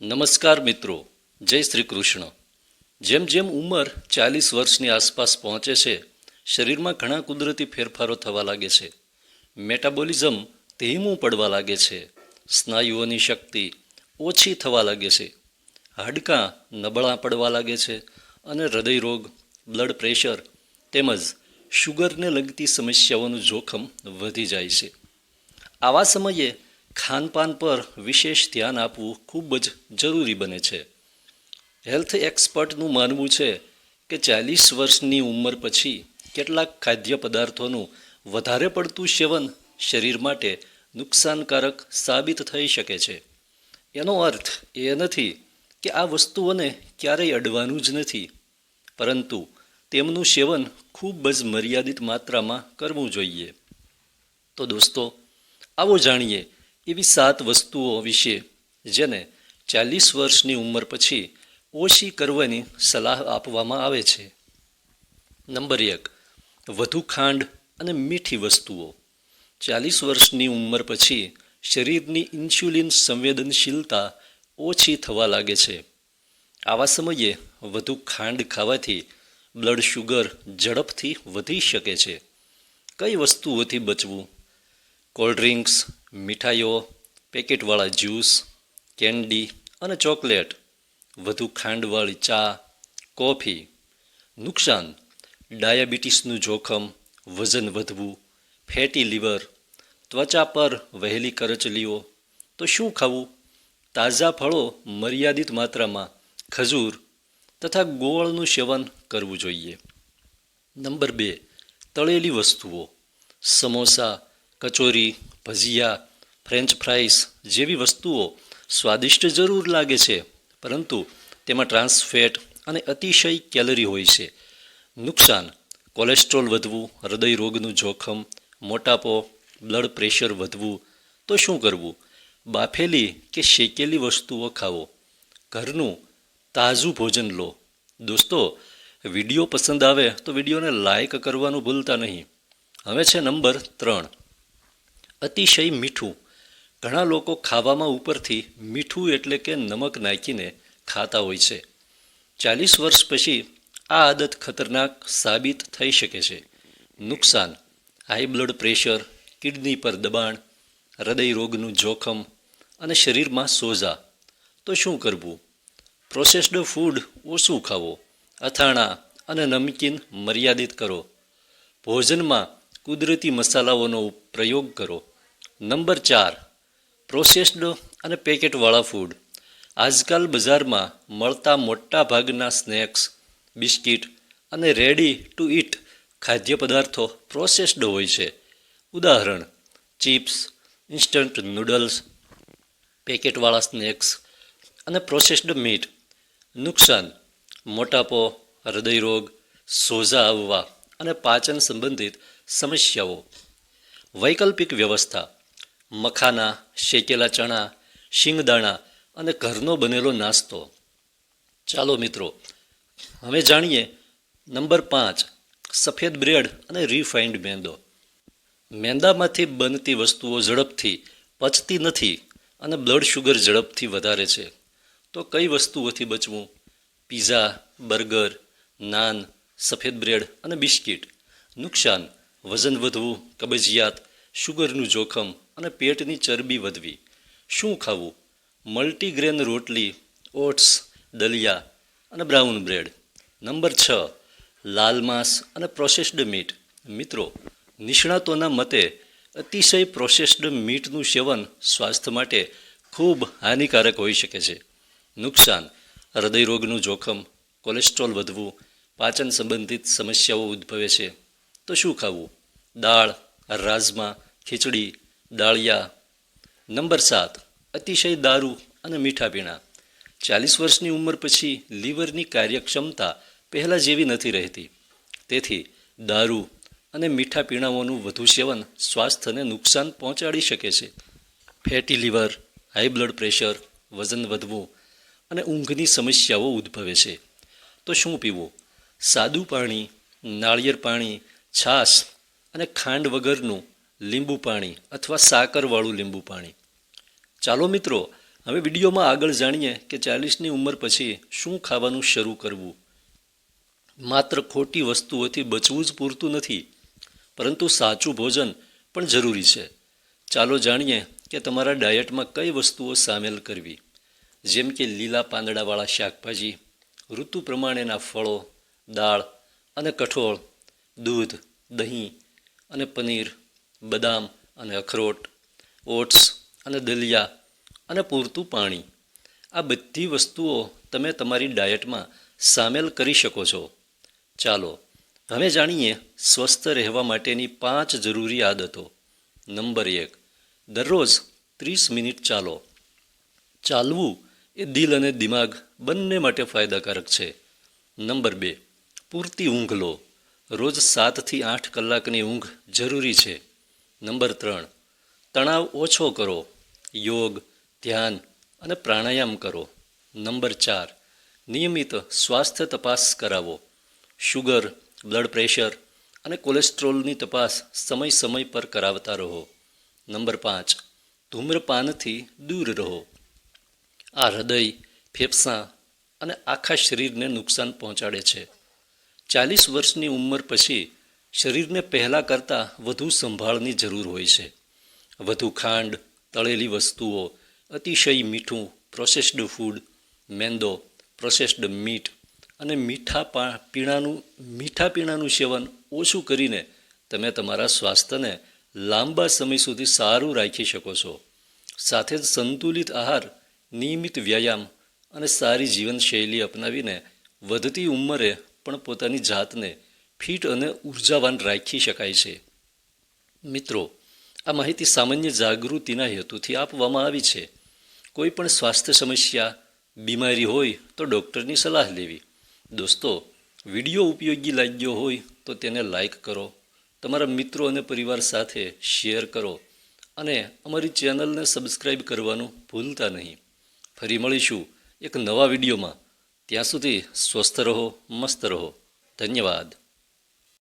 નમસ્કાર મિત્રો, જય શ્રી કૃષ્ણ. જેમ જેમ ઉંમર 40 વર્ષની આસપાસ પહોંચે છે, શરીરમાં ઘણા કુદરતી ફેરફારો થવા લાગે છે. મેટાબોલિઝમ ધીમું પડવા લાગે છે, સ્નાયુઓની શક્તિ ઓછી થવા લાગે છે, હાડકાં નબળા પડવા લાગે છે અને હૃદયરોગ, બ્લડ પ્રેશર તેમજ શુગરને લગતી સમસ્યાઓનું જોખમ વધી જાય છે. આવા સમયે ખાનપાન પર વિશેષ ધ્યાન આપવું ખૂબ જ જરૂરી બને છે. હેલ્થ એક્સપર્ટનું માનવું છે કે 40 વર્ષની ઉંમર પછી કેટલાક ખાદ્ય પદાર્થોનું વધારે પડતું સેવન શરીર માટે નુકસાનકારક સાબિત થઈ શકે છે. એનો અર્થ એ નથી કે આ વસ્તુઓને ક્યારેય અડવાનું જ નથી, પરંતુ તેમનું સેવન ખૂબ જ મર્યાદિત માત્રામાં કરવું જોઈએ. તો દોસ્તો, આવો જાણીએ એવી 7 વસ્તુઓ વિશે જેને 40 વર્ષની ઉંમર પછી ઓછી કરવાની સલાહ આપવામાં આવે છે. નંબર 1. વધુ ખાંડ અને મીઠી વસ્તુઓ. 40 વર્ષની ઉંમર પછી શરીરની ઇન્સ્યુલિન સંવેદનશીલતા ઓછી થવા લાગે છે. આવા સમયે વધુ ખાંડ ખાવાથી બ્લડ શુગર ઝડપથી વધી શકે છે. કઈ વસ્તુઓથી બચવું? કોલ્ડ ડ્રિંક્સ, મીઠાઈઓ, પેકેટવાળા જ્યુસ, કેન્ડી અને ચોકલેટ, વધુ ખાંડવાળી ચા, કોફી. નુકસાન: ડાયાબિટીસનું જોખમ, વજન વધવું, ફેટી લીવર, ત્વચા પર વહેલી કરચલીઓ. તો શું ખાવું? તાજા ફળો મર્યાદિત માત્રામાં, ખજૂર તથા ગોળનું સેવન કરવું જોઈએ. નંબર 2. તળેલી વસ્તુઓ. સમોસા, કચોરી, ભજીયા, ફ્રેન્ચ ફ્રાઈસ જેવી વસ્તુઓ સ્વાદિષ્ટ જરૂર લાગે છે, પરંતુ તેમાં ટ્રાન્સ ફેટ અને અતિશય કેલરી હોય છે. નુકસાન: કોલેસ્ટ્રોલ વધવું, હૃદયરોગનું જોખમ, મોટાપો, બ્લડ પ્રેશર વધવું. તો શું કરવું? બાફેલી કે શેકેલી વસ્તુઓ ખાવો. ઘરનું તાજું ભોજન લો. દોસ્તો, વિડીયો પસંદ આવે તો વિડીયોને લાઈક કરવાનું ભૂલતા નહીં. હવે છે નંબર 3. અતિશય મીઠું. ઘણા લોકો ખાવામાં ઉપરથી મીઠું એટલે કે નમક નાખીને ખાતા હોય છે. 40 વર્ષ પછી આ આદત ખતરનાક સાબિત થઈ શકે છે. નુકસાન: હાઈ બ્લડ પ્રેશર, કિડની પર દબાણ, હૃદયરોગનું જોખમ અને શરીરમાં સોજા. તો શું કરવું? પ્રોસેસ્ડ ફૂડ ઓછું ખાવો. અથાણાં અને નમકીન મર્યાદિત કરો. ભોજનમાં કુદરતી મસાલાઓનો પ્રયોગ કરો. નંબર 4. પ્રોસેસ્ડ અને પેકેટવાળા ફૂડ. આજકાલ બજારમાં મળતા મોટા ભાગના સ્નેક્સ, બિસ્કિટ અને રેડી ટુ ઇટ ખાદ્ય પદાર્થો પ્રોસેસ્ડ હોય છે. ઉદાહરણ: ચિપ્સ, ઇન્સ્ટન્ટ નૂડલ્સ, પેકેટવાળા સ્નેક્સ અને પ્રોસેસ્ડ મીટ. નુકસાન: મોટાપો, હૃદયરોગ, સોજા આવવા અને પાચન સંબંધિત સમસ્યાઓ. વૈકલ્પિક વ્યવસ્થા: મખાના, શેકેલા ચણા, શિંગદાણા અને ઘરનો બનેલો નાસ્તો. ચાલો મિત્રો, હવે જાણીએ નંબર 5. સફેદ બ્રેડ અને રિફાઇન્ડ મેંદો. મેંદામાંથી બનતી વસ્તુઓ ઝડપથી પચતી નથી અને બ્લડ શુગર ઝડપથી વધારે છે. તો કઈ વસ્તુઓથી બચવું? પીઝા, બર્ગર, નાન, સફેદ બ્રેડ અને બિસ્કિટ. નુકસાન: વજન વધવું, કબજિયાત, શુગરનું જોખમ અને પેટની ચરબી વધવી. શું ખાવું? મલ્ટીગ્રેન રોટલી, ઓટ્સ, દલિયા અને બ્રાઉન બ્રેડ. નંબર 6. લાલ માંસ અને પ્રોસેસ્ડ મીટ. મિત્રો, નિષ્ણાતોના મતે અતિશય પ્રોસેસ્ડ મીટનું સેવન સ્વાસ્થ્ય માટે ખૂબ હાનિકારક હોઈ શકે છે. નુકસાન: હૃદયરોગનું જોખમ, કોલેસ્ટ્રોલ વધવું, પાચન સંબંધિત સમસ્યાઓ ઉદ્ભવે છે. તો શું ખાવું? દાળ, રાજમા, ખીચડી, દાળિયા. નંબર 7. અતિશય દારૂ અને મીઠા પીણા. 40 વર્ષની ઉંમર પછી લીવરની કાર્યક્ષમતા પહેલાં જેવી નથી રહેતી. તેથી દારૂ અને મીઠા પીણાઓનું વધુ સેવન સ્વાસ્થ્યને નુકસાન પહોંચાડી શકે છે. Fatty liver, high blood pressure, વજન વધવું અને ઊંઘની સમસ્યાઓ ઉદ્ભવે છે. તો શું પીવું? સાદું પાણી, નાળિયેર પાણી, છાશ અને ખાંડ વગરનું લીંબુ પાણી અથવા સાકરવાળું લીંબુ પાણી. ચાલો મિત્રો, હવે વિડીયોમાં આગળ જાણીએ કે 40ની ઉંમર પછી શું ખાવાનું શરૂ કરવું. માત્ર ખોટી વસ્તુઓથી બચવું જ પૂરતું નથી, પરંતુ સાચું ભોજન પણ જરૂરી છે. ચાલો જાણીએ કે તમારા ડાયટમાં કઈ વસ્તુઓ સામેલ કરવી, જેમ કે લીલા પાંદડાવાળા શાકભાજી, ઋતુ પ્રમાણેના ફળો, દાળ અને કઠોળ, દૂધ, દહીં અને પનીર, બદામ અને અખરોટ, ઓટ્સ અને દલિયા અને પૂરતું પાણી. આ બધી વસ્તુઓ તમે તમારી ડાયટમાં સામેલ કરી શકો છો. ચાલો હવે જાણીએ સ્વસ્થ રહેવા માટેની 5 જરૂરી આદતો. નંબર 1, દરરોજ 30 મિનિટ ચાલો. ચાલવું એ દિલ અને દિમાગ બંને માટે ફાયદાકારક છે. નંબર 2, પૂરતી ઊંઘ લો. રોજ 7 થી 8 કલાકની ઊંઘ જરૂરી છે. નંબર 3, તણાવ ઓછો કરો. યોગ, ધ્યાન અને પ્રાણાયામ કરો. નંબર 4, નિયમિત સ્વાસ્થ્ય તપાસ કરાવો. શુગર, બ્લડ પ્રેશર અને કોલેસ્ટ્રોલની તપાસ સમય પર કરાવતા રહો. નંબર 5, ધૂમ્રપાનથી દૂર રહો. આ હૃદય, ફેફસાં અને આખા શરીરને નુકસાન પહોંચાડે છે. 40 વર્ષની ઉંમર પછી શરીરને પહેલાં કરતાં વધુ સંભાળની જરૂર હોય છે. વધુ ખાંડ, તળેલી વસ્તુઓ, અતિશય મીઠું, પ્રોસેસ્ડ ફૂડ, મેંદો, પ્રોસેસ્ડ મીટ અને મીઠા પીણાનું સેવન ઓછું કરીને તમે તમારા સ્વાસ્થ્યને લાંબા સમય સુધી સારું રાખી શકો છો. સાથે જ સંતુલિત આહાર, નિયમિત વ્યાયામ અને સારી જીવનશૈલી અપનાવીને વધતી ઉંમરે પણ પોતાની જાતને ફિટ અને ઉર્જાવાન રાખી શકાય છે. મિત્રો, આ માહિતી સામાન્ય જાગૃતિના હેતુથી આપવામાં આવી છે. કોઈ પણ સ્વાસ્થ્ય સમસ્યા, બીમારી હોય તો ડૉક્ટરની સલાહ લેવી. દોસ્તો, વિડીયો ઉપયોગી લાગ્યો હોય તો તેને લાઈક કરો, તમારા મિત્રો અને પરિવાર સાથે શેર કરો અને અમારી ચેનલને સબસ્ક્રાઈબ કરવાનું ભૂલતા નહીં. ફરી મળીશું એક નવા વિડીયોમાં. ત્યાં સુધી સ્વસ્થ રહો, મસ્ત રહો. ધન્યવાદ.